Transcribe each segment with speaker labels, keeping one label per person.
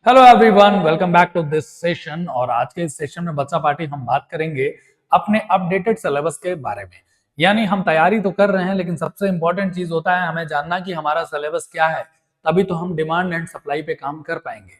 Speaker 1: Hello everyone, welcome back to this session. और आज के इस सेशन में बच्चा पार्टी हम बात करेंगे अपने अपडेटेड सिलेबस के बारे में। यानी हम तैयारी तो कर रहे हैं, लेकिन सबसे इंपॉर्टेंट चीज होता है हमें जानना कि हमारा सिलेबस क्या है, तभी तो हम डिमांड एंड सप्लाई पे काम कर पाएंगे।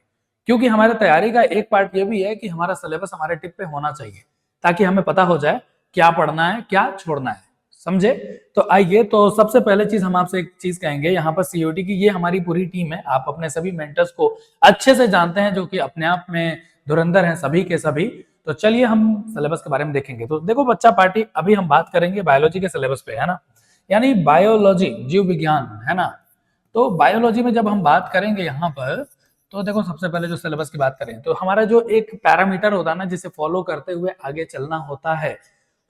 Speaker 1: क्योंकि हमारे तैयारी का एक पार्ट ये भी है कि हमारा सिलेबस हमारे टिप पे होना चाहिए, ताकि हमें पता हो जाए क्या पढ़ना है क्या छोड़ना है। समझे? तो आइए, तो सबसे पहले चीज हम आपसे एक चीज कहेंगे, यहाँ पर सीओटी की ये हमारी पूरी टीम है। आप अपने सभी मेंटर्स को अच्छे से जानते हैं, जो कि अपने आप में धुरंधर हैं सभी के सभी। तो चलिए हम सिलेबस के बारे में देखेंगे। तो देखो बच्चा पार्टी, अभी हम बात करेंगे बायोलॉजी के सिलेबस पे, है ना। यानी बायोलॉजी, जीव विज्ञान, है ना। तो बायोलॉजी में जब हम बात करेंगे यहाँ पर, तो देखो सबसे पहले जो सिलेबस की बात करें तो हमारा जो एक पैरामीटर होता है ना, जिसे फॉलो करते हुए आगे चलना होता है,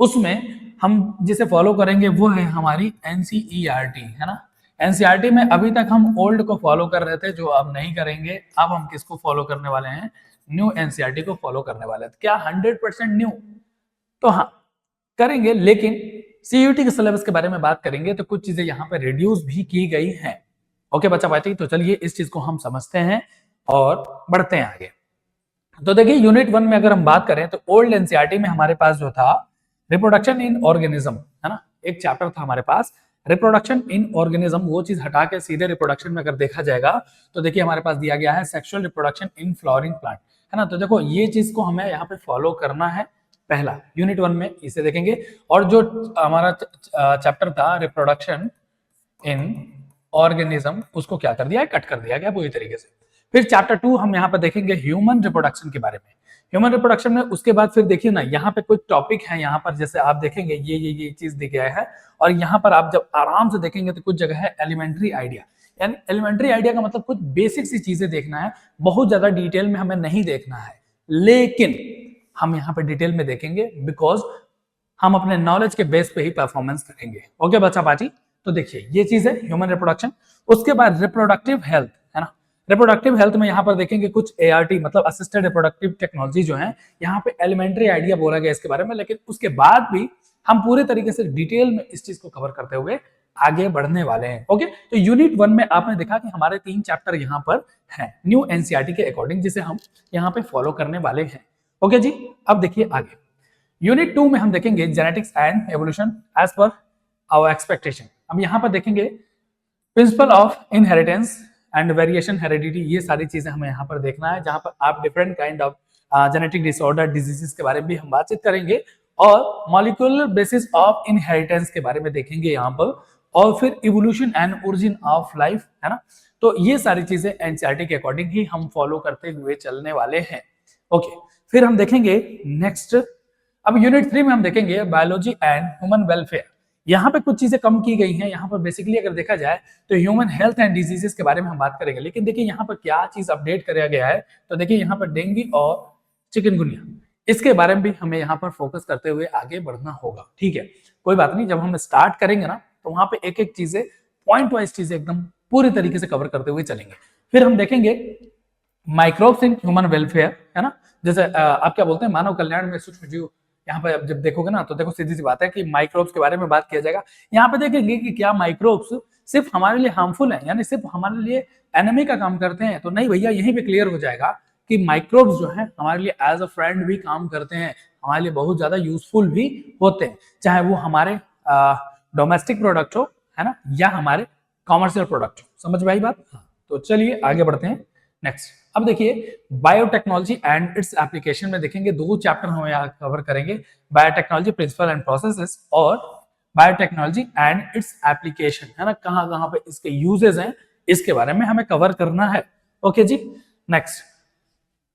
Speaker 1: उसमें हम जिसे फॉलो करेंगे वो है हमारी एनसीईआरटी, है ना। एनसीईआरटी में अभी तक हम ओल्ड को फॉलो कर रहे थे, जो अब नहीं करेंगे। अब हम किसको फॉलो करने वाले हैं? न्यू एनसीईआरटी को फॉलो करने वाले हैं। क्या 100% न्यू? तो हाँ, करेंगे, लेकिन सीयूटी के सिलेबस के बारे में बात करेंगे तो कुछ चीजें यहाँ पे रिड्यूस भी की गई हैं। ओके बच्चा पार्टी, तो चलिए इस चीज को हम समझते हैं और बढ़ते हैं आगे। तो देखिए यूनिट 1 में अगर हम बात करें तो ओल्ड एनसीईआरटी में हमारे पास जो था रिप्रोडक्शन इन ऑर्गेनिज्म, है ना, एक चैप्टर था हमारे पास रिप्रोडक्शन इन ऑर्गेनिज्म। वो चीज हटा के सीधे रिप्रोडक्शन में अगर देखा जाएगा तो देखिए हमारे पास दिया गया है sexual reproduction in flowering plant, है ना। तो देखो ये चीज को हमें यहाँ पे फॉलो करना है। पहला यूनिट 1 में इसे देखेंगे। और जो हमारा चैप्टर था रिप्रोडक्शन इन ऑर्गेनिज्म, उसको क्या कर दिया है? कट कर दिया गया पूरी तरीके से। फिर चैप्टर 2 हम यहाँ पे देखेंगे ह्यूमन रिप्रोडक्शन के बारे में। ह्यूमन रिप्रोडक्शन में उसके बाद फिर देखिए ना, यहाँ पे कुछ टॉपिक है, यहाँ पर जैसे आप देखेंगे ये चीज दी गया है। और यहाँ पर आप जब आराम से देखेंगे तो कुछ जगह है एलिमेंट्री आइडिया। यानी एलिमेंट्री आइडिया का मतलब कुछ बेसिक सी चीजें देखना है, बहुत ज्यादा डिटेल में हमें नहीं देखना है, लेकिन हम यहाँ पे डिटेल में देखेंगे, बिकॉज हम अपने नॉलेज के बेस पे ही परफॉर्मेंस करेंगे। ओके बच्चा पाजी, तो देखिए ये चीज है ह्यूमन रिप्रोडक्शन। उसके बाद रिप्रोडक्टिव हेल्थ, है ना। रिप्रोडक्टिव हेल्थ में यहाँ पर देखेंगे कुछ एआरटी मतलब असिस्टेड रिप्रोडक्टिव टेक्नोलॉजी जो है, यहाँ पे एलिमेंट्री आइडिया बोला गया इसके बारे में, लेकिन उसके बाद भी हम पूरे तरीके से डिटेल में इस चीज को कवर करते हुए आगे बढ़ने वाले हैं। ओके, तो यूनिट 1 में आपने देखा कि हमारे 3 चैप्टर यहाँ पर हैं न्यू एनसीईआरटी के अकॉर्डिंग, जिसे हम यहाँ पे फॉलो करने वाले हैं। ओके जी, अब देखिए आगे यूनिट 2 में हम देखेंगे genetics and evolution as per our expectation. अब यहाँ पर देखेंगे principle of inheritance and variation heredity, ये सारी चीजें हमें यहाँ पर देखना है, जहां पर आप different kind of genetic disorder diseases के बारे में भी हम बातचीत करेंगे, और मॉलिक्यूलर बेसिस ऑफ इनहेरिटेंस के बारे में देखेंगे यहाँ पर, और फिर evolution and origin of life, है ना। तो ये सारी चीजें एनसीईआरटी के अकॉर्डिंग ही हम फॉलो करते हुए चलने वाले हैं। ओके, फिर हम देखेंगे नेक्स्ट, अब यूनिट 3 में हम देखेंगे बायोलॉजी एंड ह्यूमन वेलफेयर। यहाँ पे कुछ चीजें कम की गई हैं। यहाँ पर बेसिकली अगर देखा जाए तो ह्यूमन हेल्थ एंड डिजीजेस के बारे में हम बात करेंगे, लेकिन देखिए यहाँ पर क्या चीज अपडेट कराया गया है। तो देखिए यहाँ पर डेंगू और चिकनगुनिया, इसके बारे में भी हमें यहाँ पर फोकस करते हुए आगे बढ़ना होगा। ठीक है, कोई बात नहीं, जब हम स्टार्ट करेंगे ना तो वहां पे एक एक चीजें पॉइंट वाइज चीजें एकदम पूरी तरीके से कवर करते हुए चलेंगे। फिर हम देखेंगे माइक्रोब्स इन ह्यूमन वेलफेयर, है ना। जैसे आप क्या बोलते हैं, मानव कल्याण में सूक्ष्म जीव। यहाँ पे जब देखोगे ना तो देखो सीधी सी बात है कि माइक्रोब्स के बारे में बात किया जाएगा। यहाँ पे देखेंगे कि क्या माइक्रोब्स सिर्फ हमारे लिए हार्मफुल है, यानी सिर्फ हमारे लिए एनिमी का काम करते हैं? तो नहीं भैया, यहीं पे क्लियर हो जाएगा कि माइक्रोब्स जो है हमारे लिए एज अ फ्रेंड भी काम करते हैं, हमारे लिए बहुत ज्यादा यूजफुल भी होते हैं, चाहे वो हमारे डोमेस्टिक प्रोडक्ट हो, है ना, या हमारे कॉमर्शियल प्रोडक्ट हो। समझ में आई बात? तो चलिए आगे बढ़ते हैं नेक्स्ट। अब देखिए बायोटेक्नोलॉजी एंड इट्स एप्लीकेशन में देखेंगे 2 चैप्टर हम यहाँ कवर करेंगे, बायोटेक्नोलॉजी प्रिंसिपल एंड प्रोसेसेस और बायोटेक्नोलॉजी एंड इट्स एप्लीकेशन, है ना। कहाँ कहाँ पे इसके यूजेस हैं, इसके बारे में हमें कवर करना है। ओके जी, नेक्स्ट।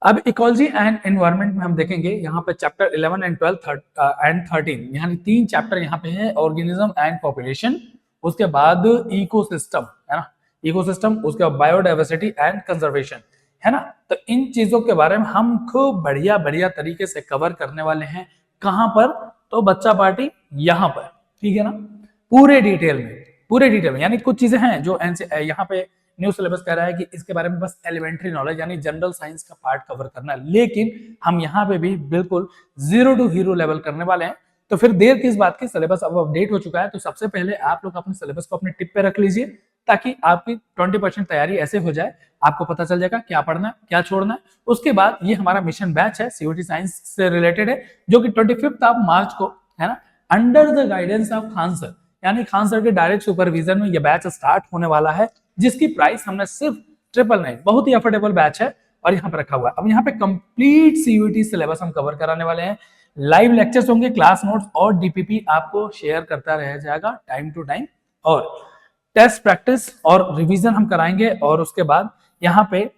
Speaker 1: अब इकोलॉजी एंड एनवायरनमेंट में हम देखेंगे यहाँ पे चैप्टर 11 एंड 12 एंड 13, यानी 3 चैप्टर यहाँ पे हैं, ऑर्गेनिज्म एंड पॉपुलेशन, उसके बाद इकोसिस्टम, है ना, इकोसिस्टम, उसके बाद बायोडाइवर्सिटी एंड कंजर्वेशन, है ना। तो इन चीजों के बारे में हम खूब बढ़िया बढ़िया तरीके से कवर करने वाले हैं। कहां पर? तो बच्चा पार्टी यहाँ पर, ठीक है ना, पूरे डिटेल में, पूरे डिटेल में। यानी कुछ चीजें हैं जो यहाँ पे न्यू सिलेबस कह रहा है कि इसके बारे में बस एलिमेंट्री नॉलेज यानी जनरल साइंस का पार्ट कवर करना है, लेकिन हम यहाँ पे भी बिल्कुल 0 टू हीरो लेवल करने वाले हैं। तो फिर देर किस बात की, सिलेबस अब अपडेट हो चुका है, तो सबसे पहले आप लोग अपने सिलेबस को अपने टिप पे रख लीजिए, ताकि आपकी 20% तैयारी ऐसे हो जाए, आपको पता चल जाएगा क्या पढ़ना है, क्या छोड़ना है। उसके बाद ये हमारा मिशन बैच है, सीयूटी साइंस से रिलेटेड है, जो कि 25 ऑफ मार्च को है ना, under the guidance of Khan sir, यानी खान सर के डायरेक्ट सुपरविजन में ये बैच स्टार्ट होने वाला है, जिसकी प्राइस हमने सिर्फ 999, बहुत ही अफोर्डेबल बैच है और यहाँ पे रखा हुआ है। अब यहाँ पे कंप्लीट सीयूटी सिलेबस हम कवर कराने वाले हैं, लाइव लेक्चर्स होंगे, क्लास नोट्स और डीपीपी आपको शेयर करता रह जाएगा टाइम टू टाइम, और टेस्ट प्रैक्टिस और रिवीजन हम कराएंगे, और उसके बाद यहाँ पे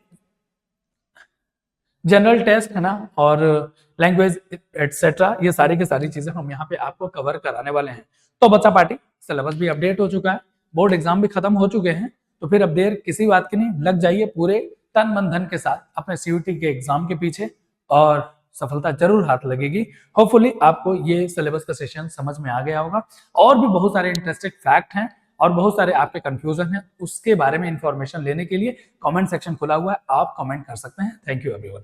Speaker 1: जनरल टेस्ट है ना, और लैंग्वेज एटसेट्रा, ये सारी की सारी चीजें हम यहाँ पे आपको कवर कराने वाले हैं। तो बच्चा पार्टी सिलेबस भी अपडेट हो चुका है, बोर्ड एग्जाम भी खत्म हो चुके हैं, तो फिर अब देर किसी बात की नहीं, लग जाइए पूरे तन मन धन के साथ अपने सीयूटी के एग्जाम के पीछे, और सफलता जरूर हाथ लगेगी। होपफुली आपको ये सिलेबस का सेशन समझ में आ गया होगा, और भी बहुत सारे इंटरेस्टिंग फैक्ट हैं और बहुत सारे आपके कंफ्यूजन हैं, उसके बारे में इंफॉर्मेशन लेने के लिए कमेंट सेक्शन खुला हुआ है, आप कमेंट कर सकते हैं। Thank you everyone.